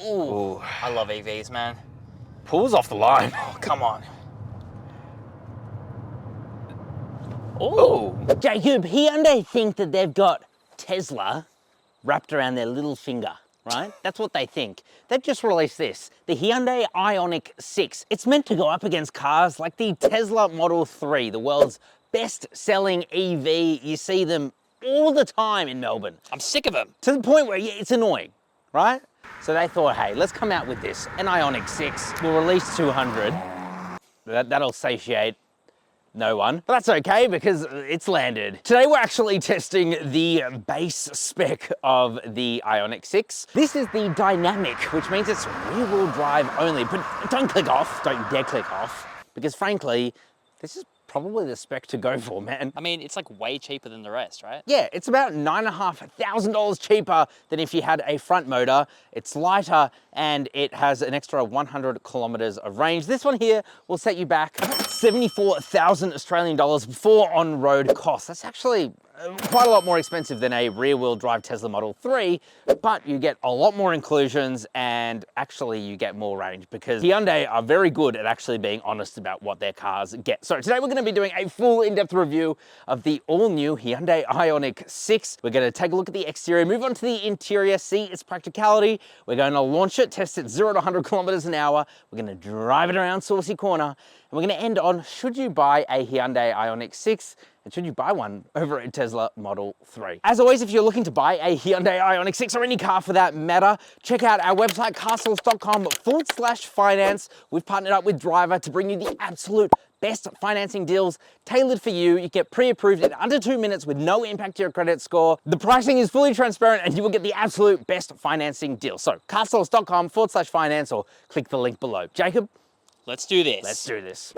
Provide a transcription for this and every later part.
Ooh, I love EVs, man. Pulls off the line. Oh, come on. Oh, Jacob, Hyundai think that they've got Tesla wrapped around their little finger, right? That's what they think. They've just released this, the Hyundai IONIQ 6. It's meant to go up against cars like the Tesla Model 3, the world's best-selling EV. You see them all the time in Melbourne. I'm sick of them. To the point where it's annoying, right? So they thought, hey, let's come out with this, an IONIQ 6. We'll release 200. That'll satiate no one, but that's okay because it's landed. Today we're actually testing the base spec of the IONIQ 6. This is the Dynamiq, which means it's rear-wheel drive only, but don't click off, don't dare click off, because frankly, this is probably the spec to go for, man. I mean, it's like way cheaper than the rest, right? Yeah, it's about $9,500 cheaper than if you had a front motor. It's lighter and it has an extra 100 kilometers of range. This one here will set you back 74,000 Australian dollars before on-road costs. That's actually quite a lot more expensive than a rear-wheel drive Tesla Model 3, but you get a lot more inclusions and actually you get more range because Hyundai are very good at actually being honest about what their cars get. So today we're going to be doing a full in-depth review of the all-new Hyundai IONIQ 6. We're going to take a look at the exterior, move on to the interior, see its practicality. We're going to launch it, test it 0 to 100 kilometers an hour. We're going to drive it around Saucy Corner, and we're going to end on, should you buy a Hyundai IONIQ 6? And should you buy one over a Tesla Model 3? As always, if you're looking to buy a Hyundai IONIQ 6 or any car for that matter, check out our website, carsource.com/finance. We've partnered up with Driver to bring you the absolute best financing deals tailored for you. You get pre-approved in under 2 minutes with no impact to your credit score. The pricing is fully transparent and you will get the absolute best financing deal. So carsource.com/finance or click the link below. Jacob, Let's do this. let's do this.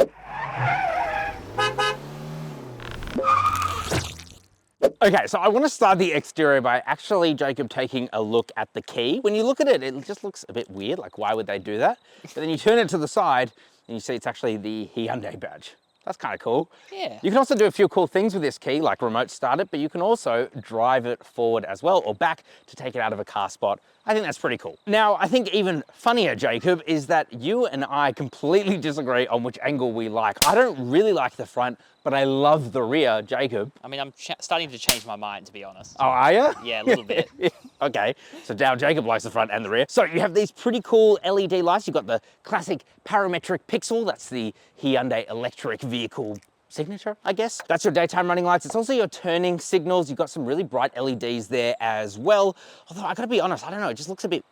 Okay, so I want to start the exterior by actually, Jacob, taking a look at the key. When you look at it, it just looks a bit weird, like why would they do that? But then you turn it to the side and you see it's actually the Hyundai badge. That's kind of cool. Yeah. You can also do a few cool things with this key, like remote start it, but you can also drive it forward as well, or back to take it out of a car spot. I think that's pretty cool. Now, I think even funnier, Jacob, is that you and I completely disagree on which angle we like. I don't really like the front, but I love the rear, Jacob. I mean, I'm starting to change my mind, to be honest. Oh, are you? Yeah, a little bit. Okay, so now Jacob likes the front and the rear. So you have these pretty cool LED lights. You've got the classic parametric pixel. That's the Hyundai electric vehicle signature, I guess. That's your daytime running lights. It's also your turning signals. You've got some really bright LEDs there as well. Although I gotta be honest, I don't know, it just looks a bit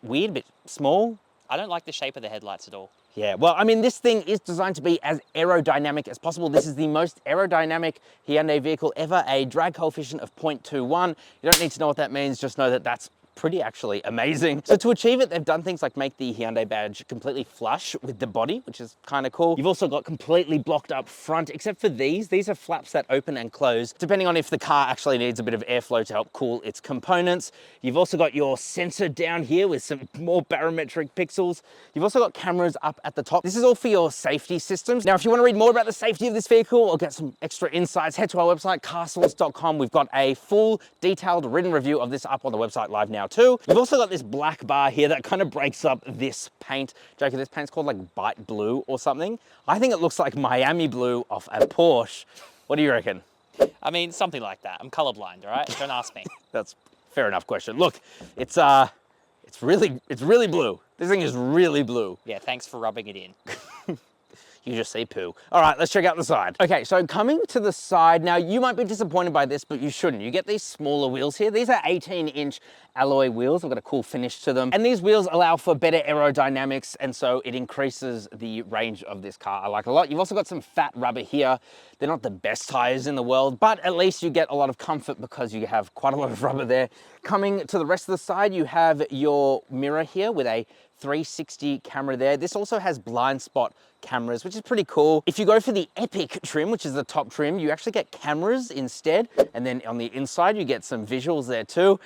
weird, a bit small. I don't like the shape of the headlights at all. Yeah, well, I mean, this thing is designed to be as aerodynamic as possible. This is the most aerodynamic Hyundai vehicle ever, a drag coefficient of 0.21. You don't need to know what that means, just know that that's pretty actually amazing. So to achieve it, they've done things like make the Hyundai badge completely flush with the body, which is kind of cool. You've also got completely blocked up front, except for these. These are flaps that open and close, depending on if the car actually needs a bit of airflow to help cool its components. You've also got your sensor down here with some more barometric pixels. You've also got cameras up at the top. This is all for your safety systems. Now, if you want to read more about the safety of this vehicle or get some extra insights, head to our website, carsource.com. We've got a full detailed written review of this up on the website live now too. We've also got this black bar here that kind of breaks up this paint. Jacob, this paint's called like Bite Blue or something. I think it looks like Miami Blue off a Porsche. What do you reckon? I mean, something like that. I'm colorblind, all right? Don't ask me. That's fair enough question. Look, it's really blue. This thing is really blue. Yeah, thanks for rubbing it in. You just see poo. All right, let's check out the side. Okay, so coming to the side, now you might be disappointed by this, but you shouldn't. You get these smaller wheels here. These are 18-inch alloy wheels. They've got a cool finish to them. And these wheels allow for better aerodynamics, and so it increases the range of this car. I like it a lot. You've also got some fat rubber here. They're not the best tires in the world, but at least you get a lot of comfort because you have quite a lot of rubber there. Coming to the rest of the side, you have your mirror here with a 360 camera there. This also has blind spot cameras, which is pretty cool. If you go for the Epic trim, which is the top trim, you actually get cameras instead. And then on the inside, you get some visuals there too.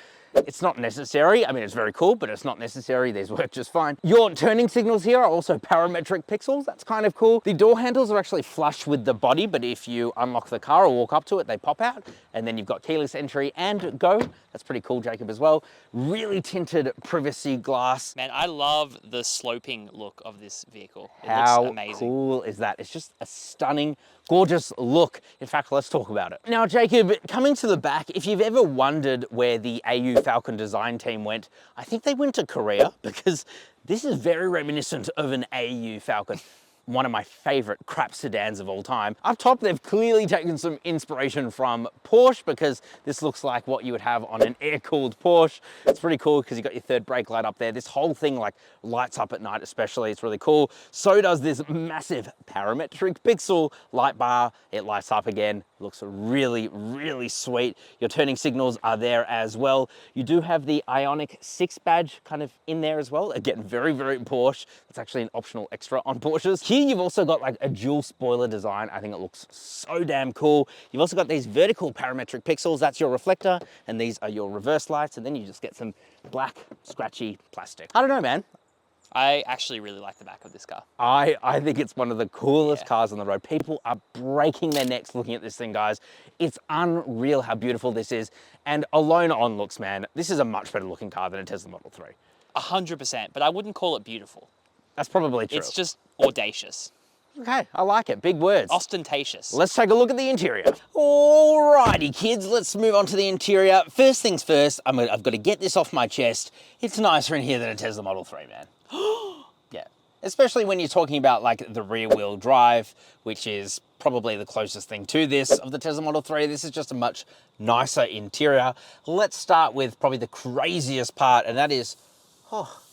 It's not necessary. I mean, it's very cool, but it's not necessary. These work just fine. Your turning signals here are also parametric pixels. That's kind of cool. The door handles are actually flush with the body, but if you unlock the car or walk up to it, they pop out. And then you've got keyless entry and go. That's pretty cool, Jacob, as well. Really tinted privacy glass. Man, I love the sloping look of this vehicle. It How looks amazing. cool is that? It's just a stunning, gorgeous look. In fact, let's talk about it. Now, Jacob, coming to the back, if you've ever wondered where the AU Falcon design team went, I think they went to Korea, because this is very reminiscent of an AU Falcon. One of my favorite crap sedans of all time. Up top, they've clearly taken some inspiration from Porsche, because this looks like what you would have on an air-cooled Porsche. It's pretty cool because you've got your third brake light up there. This whole thing like lights up at night especially. It's really cool. So does this massive parametric pixel light bar. It lights up again. Looks really, really sweet. Your turning signals are there as well. You do have the IONIQ 6 badge kind of in there as well. Again, very, very Porsche. That's actually an optional extra on Porsches. Here you've also got like a dual spoiler design. I think it looks so damn cool. You've also got these vertical parametric pixels. That's your reflector, and these are your reverse lights, and then you just get some black, scratchy plastic. I don't know, man. I actually really like the back of this car. I think it's one of the coolest cars on the road. People are breaking their necks looking at this thing, guys. It's unreal how beautiful this is. And alone on looks, man, this is a much better looking car than a Tesla Model 3. 100%, but I wouldn't call it beautiful. That's probably true. It's just audacious. Okay, I like it. Big words. Ostentatious. Let's take a look at the interior. Alrighty, kids, let's move on to the interior. First things first, I've got to get this off my chest. It's nicer in here than a Tesla Model 3, man. Yeah, especially when you're talking about like the rear wheel drive, which is probably the closest thing to this of the Tesla Model 3. This is just a much nicer interior. Let's start with probably the craziest part, and that is,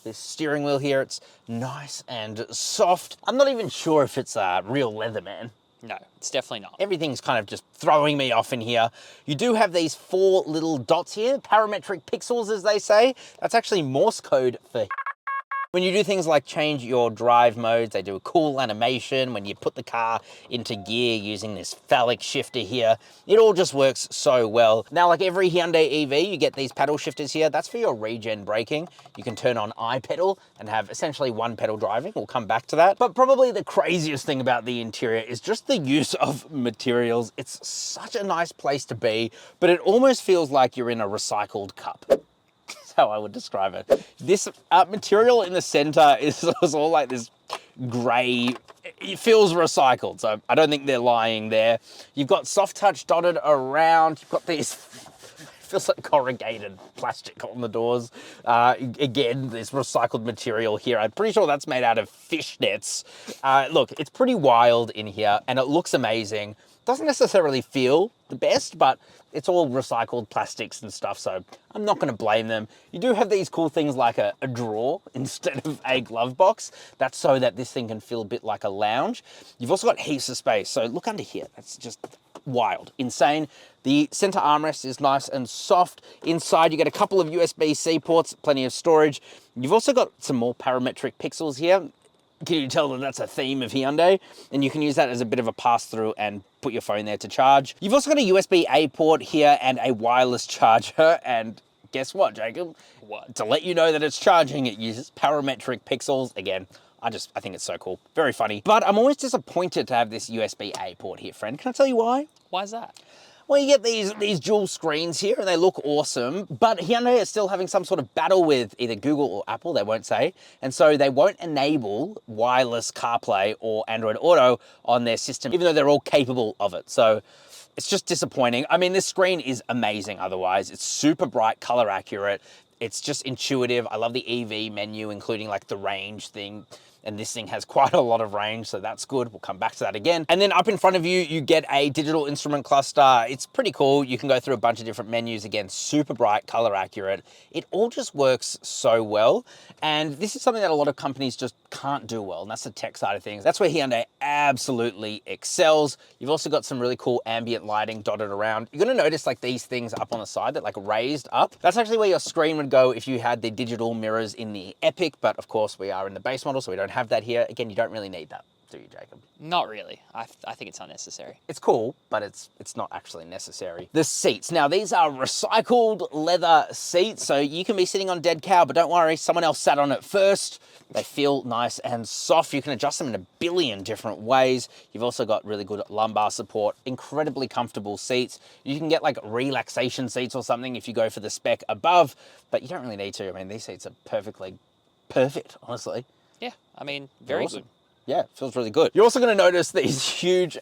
this steering wheel here. It's nice and soft. I'm not even sure if it's real leather, man. No, it's definitely not. Everything's kind of just throwing me off in here. You do have these 4 little dots here, parametric pixels, as they say. That's actually Morse code for when you do things like change your drive modes. They do a cool animation when you put the car into gear using this phallic shifter here. It all just works so well. Now, like every Hyundai EV, you get these paddle shifters here. That's for your regen braking. You can turn on iPedal and have essentially one pedal driving. We'll come back to that. But probably the craziest thing about the interior is just the use of materials. It's such a nice place to be, but it almost feels like you're in a recycled cup. How I would describe it. This material in the center is all like this gray. It feels recycled, so I don't think they're lying there. You've got soft touch dotted around. You've got these, feels like corrugated plastic on the doors. Again, this recycled material here. I'm pretty sure that's made out of fish nets. Look, it's pretty wild in here, and it looks amazing. Doesn't necessarily feel the best, but it's all recycled plastics and stuff, so I'm not gonna blame them. You do have these cool things like a drawer instead of a glove box. That's so that this thing can feel a bit like a lounge. You've also got heaps of space, so look under here. That's just wild, insane. The center armrest is nice and soft. Inside, you get a couple of USB-C ports, plenty of storage. You've also got some more parametric pixels here. Can you tell that that's a theme of Hyundai? And you can use that as a bit of a pass-through and put your phone there to charge. You've also got a USB-A port here and a wireless charger. And guess what, Jacob? What? To let you know that it's charging, it uses parametric pixels. Again, I think it's so cool. Very funny. But I'm always disappointed to have this USB-A port here, friend. Can I tell you why? Why is that? Well, you get these dual screens here and they look awesome, but Hyundai is still having some sort of battle with either Google or Apple, they won't say. And so they won't enable wireless CarPlay or Android Auto on their system, even though they're all capable of it. So it's just disappointing. I mean, this screen is amazing otherwise. It's super bright, color accurate. It's just intuitive. I love the EV menu, including like the range thing. And this thing has quite a lot of range, so that's good. We'll come back to that again. And then up in front of you, you get a digital instrument cluster. It's pretty cool. You can go through a bunch of different menus. Again, super bright, color accurate. It all just works so well. And this is something that a lot of companies just can't do well, and that's the tech side of things. That's where Hyundai absolutely excels. You've also got some really cool ambient lighting dotted around. You're gonna notice like these things up on the side that like raised up. That's actually where your screen would go if you had the digital mirrors in the Epic, but of course we are in the base model, so we don't have that here. Again, you don't really need that. do you, Jacob? Not really. I think it's unnecessary. It's cool, but it's not actually necessary. The seats. Now, these are recycled leather seats, so you can be sitting on dead cow, but don't worry, someone else sat on it first. They feel nice and soft. You can adjust them in a billion different ways. You've also got really good lumbar support, incredibly comfortable seats. You can get like relaxation seats or something if you go for the spec above, but you don't really need to. I mean, these seats are perfect, honestly. Yeah, I mean, very Awesome. good. Yeah, feels really good. You're also going to notice these huge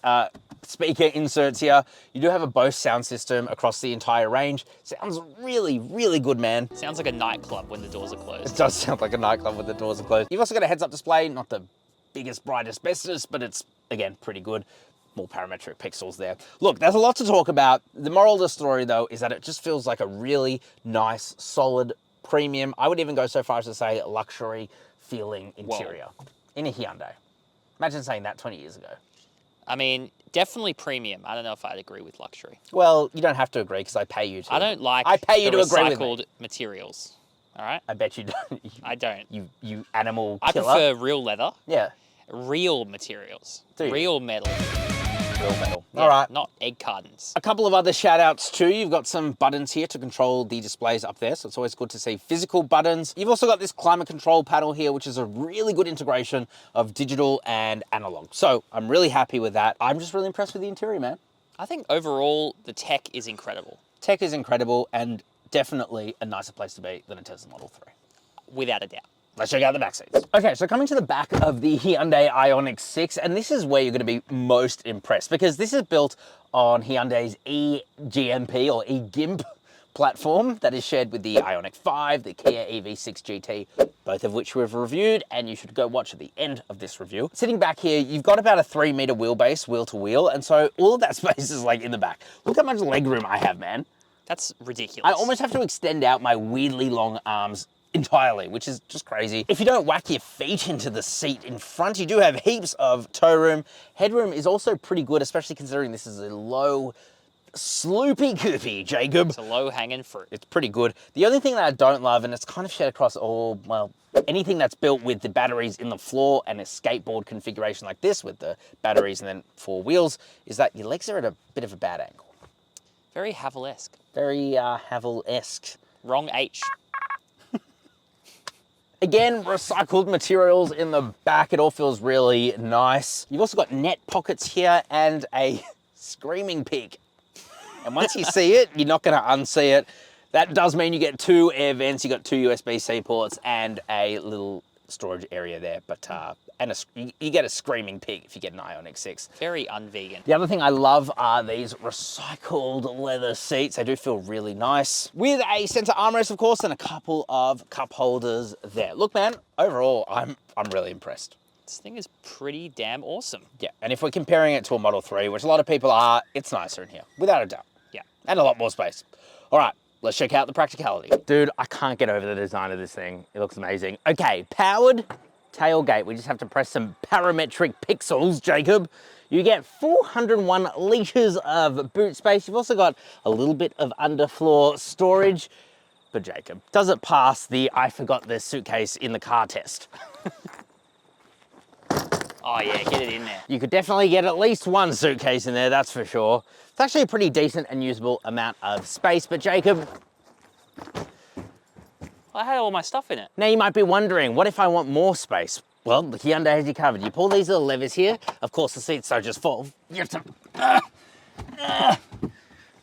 speaker inserts here. You do have a Bose sound system across the entire range. Sounds really, really good, man. Sounds like a nightclub when the doors are closed. It does sound like a nightclub with the doors are closed. You've also got a heads-up display, not the biggest, brightest, bestest, but it's, again, pretty good. More parametric pixels there. Look, there's a lot to talk about. The moral of the story, though, is that it just feels like a really nice, solid, premium, I would even go so far as to say luxury feeling interior in a Hyundai. Imagine saying that 20 years ago. I mean, definitely premium. I don't know if I'd agree with luxury. Well, you don't have to agree because I pay you to. I don't like I pay you the to agree with me. recycled materials. All right? I bet you don't. I don't. You animal I killer. prefer real leather, Yeah, real materials, Do you? real metal. real metal. Yeah, All right. Not egg cartons. A couple of other shout outs too. You've got some buttons here to control the displays up there, so it's always good to see physical buttons. You've also got this climate control panel here, which is a really good integration of digital and analog. So I'm really happy with that. I'm just really impressed with the interior, man. I think overall, the tech is incredible. Tech is incredible and definitely a nicer place to be than a Tesla Model 3. Without a doubt. Let's check out the back seats. Okay, so coming to the back of the Hyundai IONIQ 6, and this is where you're going to be most impressed because this is built on Hyundai's eGMP or eGimp platform that is shared with the IONIQ 5, the Kia EV6 GT, both of which we've reviewed, and you should go watch at the end of this review. Sitting back here, you've got about a 3-meter wheelbase, wheel to wheel, and so all of that space is like in the back. Look how much legroom I have, man. That's ridiculous. I almost have to extend out my weirdly long arms entirely, which is just crazy. If you don't whack your feet into the seat in front, you do have heaps of toe room. Headroom is also pretty good, especially considering this is a low sloopy coopy, Jacob. It's a low-hanging fruit. It's pretty good. The only thing that I don't love, and it's kind of shared across all, well, anything that's built with the batteries in the floor and a skateboard configuration like this with the batteries and then 4 wheels, is that your legs are at a bit of a bad angle. Very Havel-esque. Very Havel-esque. Wrong H. Again, recycled materials in the back. It all feels really nice. You've also got net pockets here and a screaming pig. And once you see it, you're not going to unsee it. That does mean you get 2 air vents, you got 2 USB-C ports and a little storage area there. But you get a screaming pig if you get an IONIQ 6. Very unvegan. The other thing I love are these recycled leather seats. They do feel really nice. With a center armrest, of course, and a couple of cup holders there. Look, man, overall, I'm really impressed. This thing is pretty damn awesome. Yeah, and if we're comparing it to a Model 3, which a lot of people are, it's nicer in here, without a doubt. Yeah. And a lot more space. All right, let's check out the practicality. Dude, I can't get over the design of this thing. It looks amazing. Okay, powered tailgate. We just have to press some parametric pixels, Jacob. You get 401 litres of boot space. You've also got a little bit of underfloor storage. But Jacob, does it pass the I forgot the suitcase in the car test? Oh yeah, get it in there. You could definitely get at least 1 suitcase in there, that's for sure. It's actually a pretty decent and usable amount of space, but Jacob, I had all my stuff in it. now you might be wondering, what if I want more space? Well, the Hyundai has you covered. You pull these little levers here. Of course, the seats don't just fall. You have to...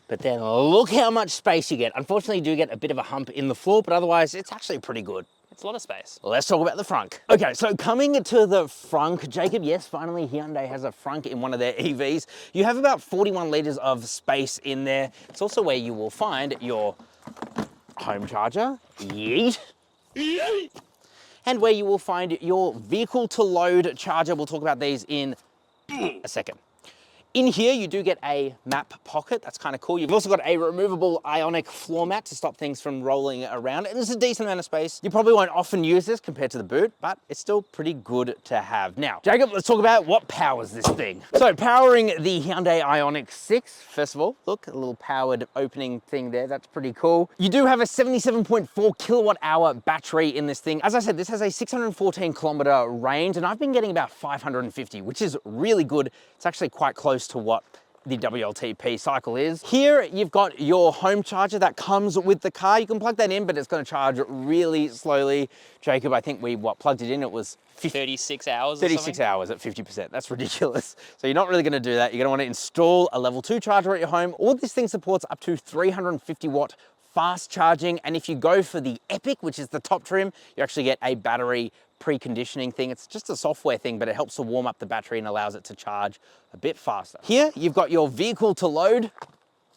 But then look how much space you get. Unfortunately, you do get a bit of a hump in the floor, but otherwise, it's actually pretty good. It's a lot of space. Let's talk about the frunk. Okay, so coming to the frunk, Jacob, yes, finally Hyundai has a frunk in one of their EVs. You have about 41 litres of space in there. It's also where you will find your home charger, yeet, and where you will find your vehicle to load charger. We'll talk about these in a second. In here, you do get a map pocket. That's kind of cool. You've also got a removable IONIQ floor mat to stop things from rolling around. And it's a decent amount of space. You probably won't often use this compared to the boot, but it's still pretty good to have. Now, Jacob, let's talk about what powers this thing. So powering the Hyundai IONIQ 6, first of all, look, a little powered opening thing there. That's pretty cool. You do have a 77.4 kilowatt hour battery in this thing. As I said, this has a 614 kilometer range, and I've been getting about 550, which is really good. It's actually quite close to what the WLTP cycle is. Here, you've got your home charger that comes with the car. You can plug that in, but it's gonna charge really slowly. Jacob, I think we, plugged it in, it was 36 hours 36 hours at 50%. That's ridiculous. So you're not really gonna do that. You're gonna wanna install a level 2 charger at your home. All this thing supports up to 350 watt fast charging. And if you go for the Epic, which is the top trim, you actually get a battery preconditioning thing. It's just a software thing, but it helps to warm up the battery and allows it to charge a bit faster. Here, you've got your vehicle to load.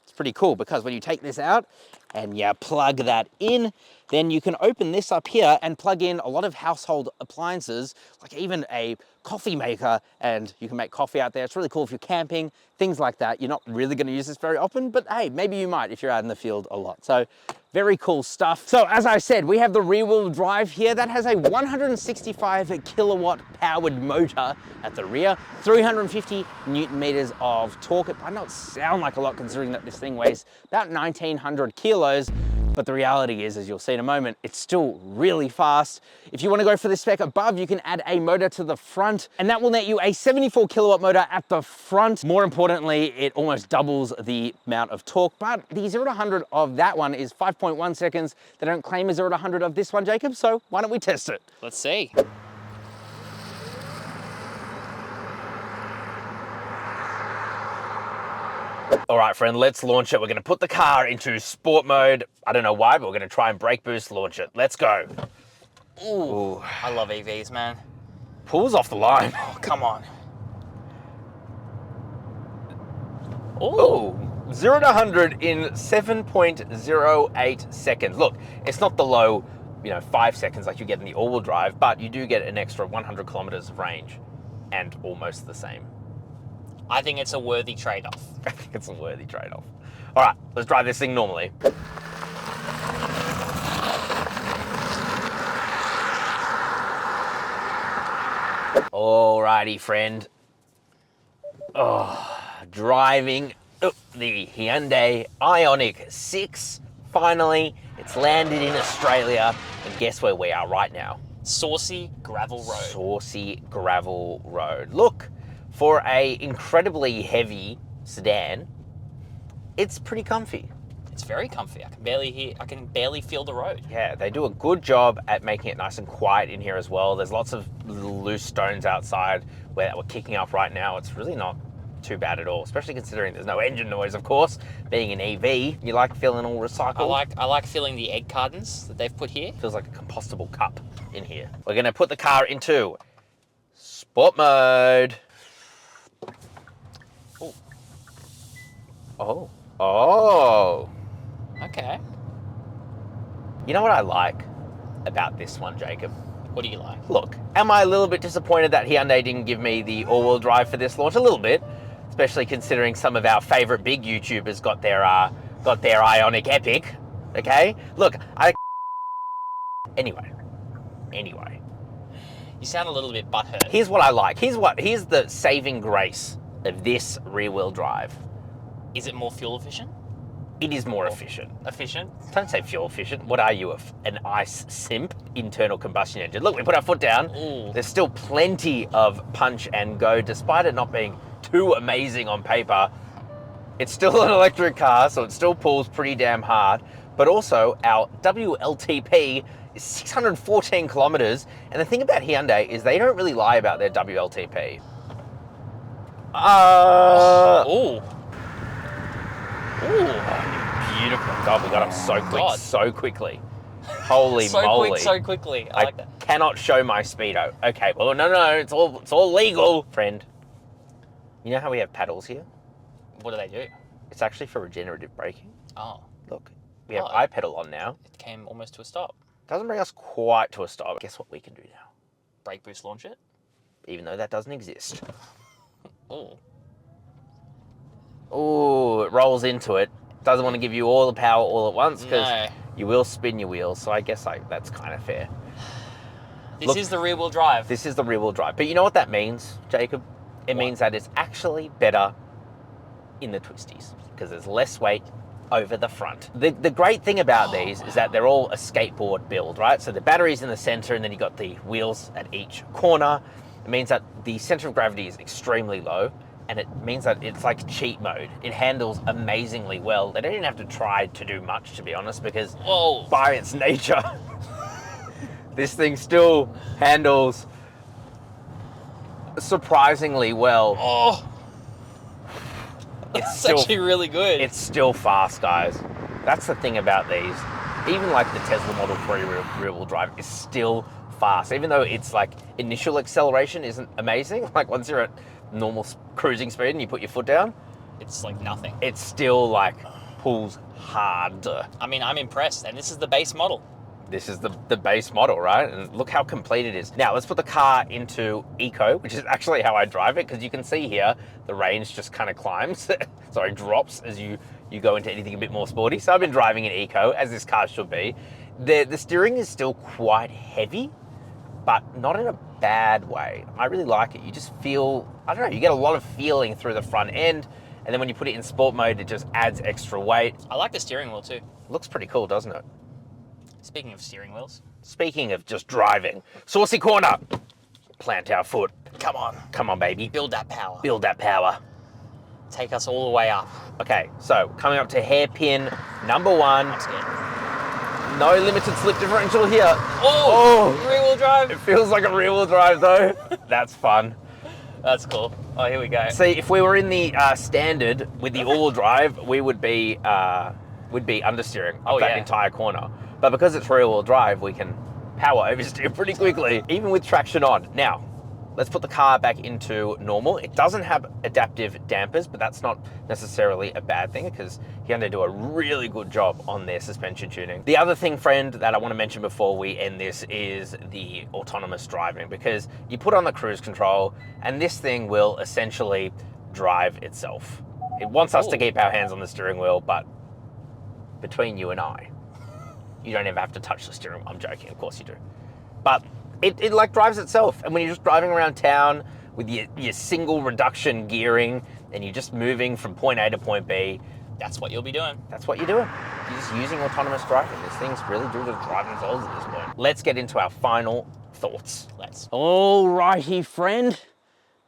It's pretty cool because when you take this out and you plug that in, then you can open this up here and plug in a lot of household appliances, like even a coffee maker, and you can make coffee out there. It's really cool if you're camping, things like that. You're not really gonna use this very often, but hey, maybe you might if you're out in the field a lot. So very cool stuff. So as I said, we have the rear wheel drive here that has a 165 kilowatt powered motor at the rear, 350 Newton meters of torque. It might not sound like a lot considering that this thing weighs about 1,900 kilos, but the reality is, as you'll see in a moment, it's still really fast. If you want to go for the spec above, you can add a motor to the front, and that will net you a 74 kilowatt motor at the front. More importantly, it almost doubles the amount of torque, but the 0 to 100 of that one is 5.1 seconds. They don't claim a 0 to 100 of this one, Jacob, so why don't we test it? Let's see. All right, friend, let's launch it. We're gonna put the car into sport mode. I don't know why, but we're gonna try and brake boost launch it. Let's go. Ooh, I love EVs, man. Pulls off the line. Oh, come on. Ooh. 0 to 100 in 7.08 seconds. Look, it's not the low, 5 seconds like you get in the all-wheel drive, but you do get an extra 100 kilometers of range and almost the same. I think it's a worthy trade-off. I think it's a worthy trade-off. All right, let's drive this thing normally. Alrighty, friend. Oh, driving the Hyundai IONIQ 6. Finally, it's landed in Australia, and guess where we are right now? Saucy gravel road. Saucy gravel road. Look, for a incredibly heavy sedan, it's pretty comfy. It's very comfy. I can barely feel the road. Yeah, they do a good job at making it nice and quiet in here as well. There's lots of little loose stones outside where we're kicking up right now. It's really not too bad at all, especially considering there's no engine noise, of course. Being an EV, you like feeling all recycled. I like feeling the egg cartons that they've put here. Feels like a compostable cup in here. We're gonna put the car into sport mode. Ooh. Oh. Oh. Okay. You know what I like about this one, Jacob? What do you like? Look, am I a little bit disappointed that Hyundai didn't give me the all-wheel drive for this launch? A little bit, especially considering some of our favorite big YouTubers got their IONIQ Epic. Okay, look, Anyway. You sound a little bit butthurt. Here's what I like. Here's the saving grace of this rear-wheel drive. Is it more fuel efficient? It is more efficient. Efficient? Don't say fuel efficient. What are you, an ICE simp? Internal combustion engine. Look, we put our foot down. Ooh. There's still plenty of punch and go, despite it not being too amazing on paper. It's still an electric car, so it still pulls pretty damn hard. But also, our WLTP is 614 kilometers. And the thing about Hyundai is they don't really lie about their WLTP. Ooh. Ooh. Beautiful. God, we got up so quick, God. so quickly. Holy so moly. quick, so quickly. I like that. Cannot show my speedo. Okay, well, no, it's all legal. Friend, you know how we have paddles here? What do they do? It's actually for regenerative braking. Oh. Look, we have iPedal on now. It came almost to a stop. Doesn't bring us quite to a stop. Guess what we can do now? Brake boost launch it? Even though that doesn't exist. Oh. oh, it rolls into it. Doesn't want to give you all the power all at once because No. you will spin your wheels. So I guess that's kind of fair. This is the rear wheel drive. This is the rear wheel drive. But you know what that means, Jacob? It means that it's actually better in the twisties because there's less weight over the front. The great thing about these is that they're all a skateboard build, right? So the battery's in the center and then you got the wheels at each corner. It means that the center of gravity is extremely low, and it means that it's like cheat mode. It handles amazingly well. They don't even have to try to do much, to be honest, because by its nature, this thing still handles surprisingly well. Oh, it's actually really good. It's still fast, guys. That's the thing about these. Even like the Tesla Model 3 rear wheel drive is still fast, even though it's like initial acceleration isn't amazing. Like once you're at normal cruising speed and you put your foot down, it's like nothing. It still like pulls hard. I mean, I'm impressed, and this is the base model. This is the base model, right? And look how complete it is. Now let's put the car into Eco, which is actually how I drive it, because you can see here the range just kind of climbs, sorry, drops as you go into anything a bit more sporty. So I've been driving in Eco, as this car should be. The steering is still quite heavy, but not in a bad way. I really like it. You just feel, I don't know, you get a lot of feeling through the front end, and then when you put it in sport mode, it just adds extra weight. I like the steering wheel too. Looks pretty cool, doesn't it? Speaking of steering wheels. Speaking of just driving, saucy corner. Plant our foot. Come on. Come on, baby. Build that power. Build that power. Take us all the way up. Okay, so coming up to hairpin number 1. I'm scared. No limited slip differential here. Oh, rear wheel drive. It feels like a rear wheel drive though. That's fun. That's cool. Oh, here we go. See, if we were in the standard with the all-wheel drive, we would be understeering up that entire corner. But because it's rear-wheel drive, we can power oversteer pretty quickly, even with traction on. Now, let's put the car back into normal. It doesn't have adaptive dampers, but that's not necessarily a bad thing because Hyundai do a really good job on their suspension tuning. The other thing, friend, that I want to mention before we end this is the autonomous driving, because you put on the cruise control and this thing will essentially drive itself. It wants us to keep our hands on the steering wheel, but between you and I, you don't ever have to touch the steering wheel. I'm joking, of course you do. But it like drives itself. And when you're just driving around town with your single reduction gearing and you're just moving from point A to point B, that's what you'll be doing. That's what you're doing. You're just using autonomous driving. These things really do just drive themselves at this point. Let's get into our final thoughts. Let's. Alrighty, friend.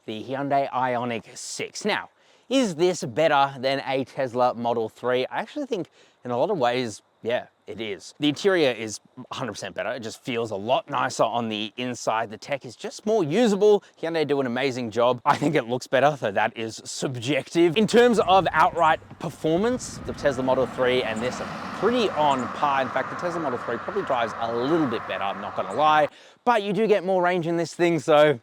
The Hyundai IONIQ 6. Now, is this better than a Tesla Model 3? I actually think in a lot of ways, yeah, it is. The interior is 100% better. It just feels a lot nicer on the inside. The tech is just more usable. Hyundai do an amazing job. I think it looks better, though that is subjective. In terms of outright performance, the Tesla Model 3 and this are pretty on par. In fact, the Tesla Model 3 probably drives a little bit better, I'm not gonna lie. But you do get more range in this thing, so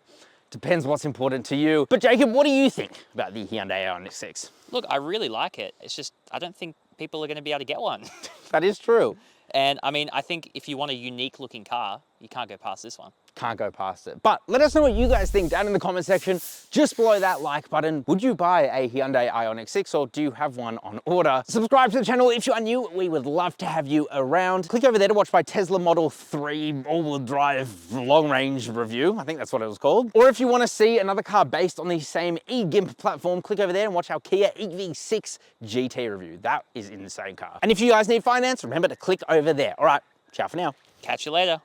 depends what's important to you. But Jacob, what do you think about the Hyundai IONIQ 6? Look, I really like it. It's just, I don't think people are going to be able to get one. That is true. And I mean, I think if you want a unique looking car, you can't go past this one. Can't go past it. But let us know what you guys think down in the comment section, just below that like button. Would you buy a Hyundai IONIQ 6 or do you have one on order? Subscribe to the channel if you are new. We would love to have you around. Click over there to watch my Tesla Model 3 all-wheel drive long range review. I think that's what it was called. Or if you want to see another car based on the same eGMP platform, click over there and watch our Kia EV6 GT review. That is an insane car. And if you guys need finance, remember to click over there. All right, ciao for now. Catch you later.